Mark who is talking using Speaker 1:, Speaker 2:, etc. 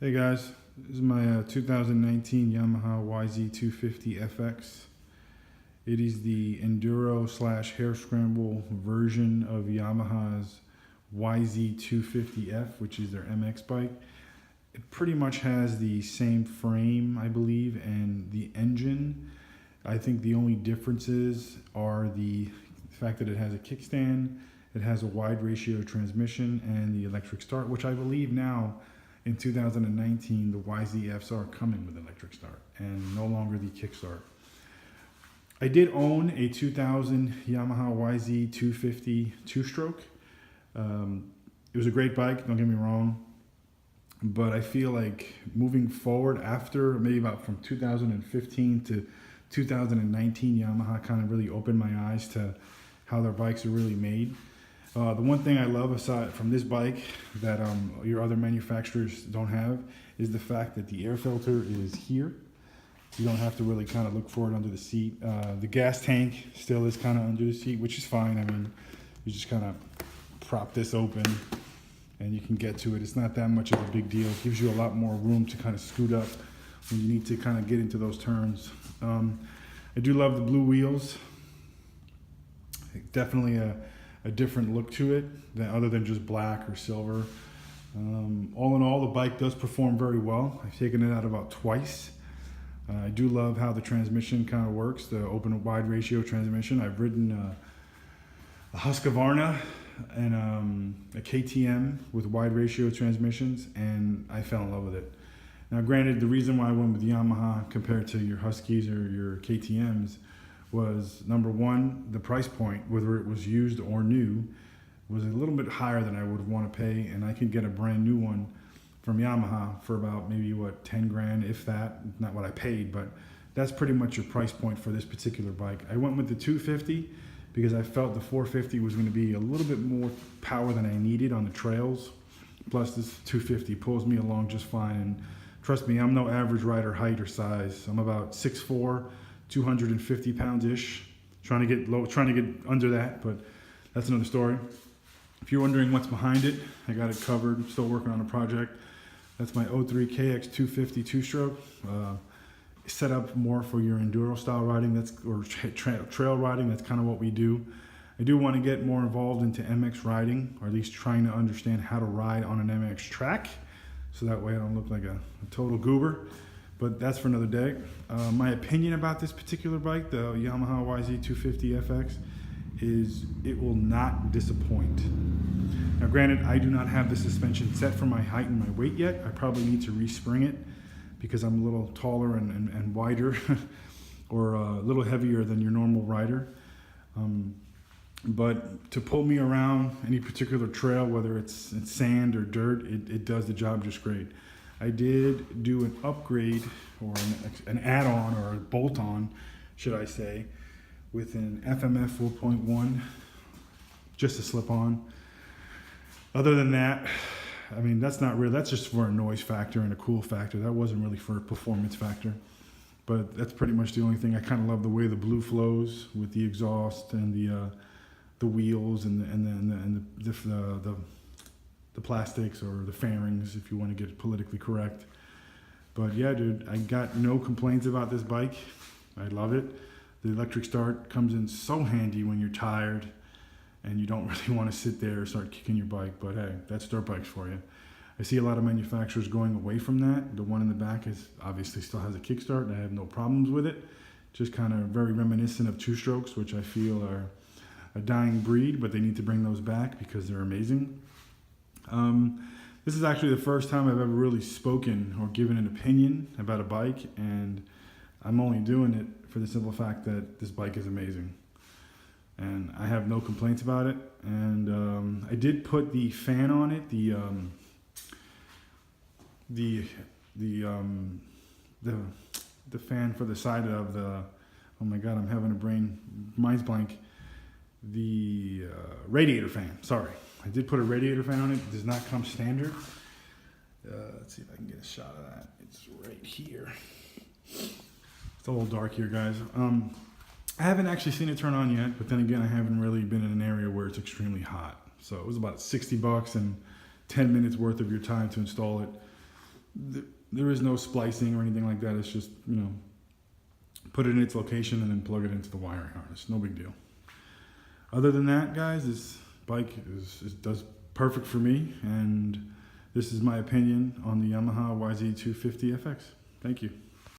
Speaker 1: Hey guys, this is my 2019 Yamaha yz250FX. It is the enduro slash hare scramble version of Yamaha's yz250F, which is their MX bike. It pretty much has the same frame, I believe, and the engine. I think the only differences are the fact that it has a kickstand, it has a wide ratio transmission, and the electric start, which I believe now in 2019 the YZFs are coming with electric start and no longer the kickstart. I did own a 2000 Yamaha YZ250 two-stroke. It was a great bike, don't get me wrong, but I feel like moving forward after maybe about from 2015 to 2019, Yamaha kind of really opened my eyes to how their bikes are really made. The one thing I love aside from this bike that your other manufacturers don't have is the fact that the air filter is here. You don't have to really kind of look for it under the seat. The gas tank still is kind of under the seat, which is fine. I mean, you just kind of prop this open and you can get to it. It's not that much of a big deal. It gives you a lot more room to kind of scoot up when you need to kind of get into those turns. I do love the blue wheels. Definitely a different look to it than other than just black or silver. All in all, the bike does perform very well. I've taken it out about twice. I do love how the transmission kind of works, the open wide ratio transmission. I've ridden a Husqvarna and a KTM with wide ratio transmissions, and I fell in love with it. Now granted, the reason why I went with Yamaha compared to your Huskies or your KTMs was, number one, the price point, whether it was used or new, was a little bit higher than I would want to pay, and I could get a brand new one from Yamaha for about maybe 10 grand, if that. Not what I paid, but that's pretty much your price point for this particular bike. I went with the 250 because I felt the 450 was going to be a little bit more power than I needed on the trails. Plus this 250 pulls me along just fine, and trust me, I'm no average rider height or size. I'm about 6'4", 250 pounds-ish, trying to get under that, but that's another story. If you're wondering what's behind it, I got it covered. I'm still working on a project. That's my 03 KX 250 two-stroke. Set up more for your enduro style riding, or trail riding. That's kind of what we do. I do want to get more involved into MX riding, or at least trying to understand how to ride on an MX track, so that way I don't look like a total goober. But that's for another day. My opinion about this particular bike, the Yamaha YZ250FX, is it will not disappoint. Now granted, I do not have the suspension set for my height and my weight yet. I probably need to respring it because I'm a little taller and wider or a little heavier than your normal rider. But to pull me around any particular trail, whether it's sand or dirt, it does the job just great. I did do an upgrade, or an add-on, or a bolt-on, should I say, with an FMF 4.1, just a slip-on. Other than that, I mean, that's not real. That's just for a noise factor and a cool factor. That wasn't really for a performance factor. But that's pretty much the only thing. I kind of love the way the blue flows with the exhaust and the wheels and the plastics, or the fairings, if you want to get politically correct. But yeah, dude, I got no complaints about this bike. I love it. The electric start comes in so handy when you're tired and you don't really want to sit there or start kicking your bike. But hey, that's dirt bikes for you. I see a lot of manufacturers going away from that. The one in the back is obviously still has a kickstart, and I have no problems with it. Just kind of very reminiscent of two-strokes, which I feel are a dying breed, but they need to bring those back because they're amazing. This is actually the first time I've ever really spoken or given an opinion about a bike, and I'm only doing it for the simple fact that this bike is amazing. And I have no complaints about it. And I did put the fan on it, the fan for the side of the, oh my God, I'm having a mind's blank. The radiator fan, sorry. I did put a radiator fan on it. It does not come standard. Let's see if I can get a shot of that. It's right here. It's a little dark here, guys. I haven't actually seen it turn on yet, but then again, I haven't really been in an area where it's extremely hot. So it was about $60 and 10 minutes worth of your time to install it. there is no splicing or anything like that. It's just, you know, put it in its location and then plug it into the wiring harness. No big deal. Other than that, guys, this bike does perfect for me, and this is my opinion on the Yamaha yz250FX. Thank you.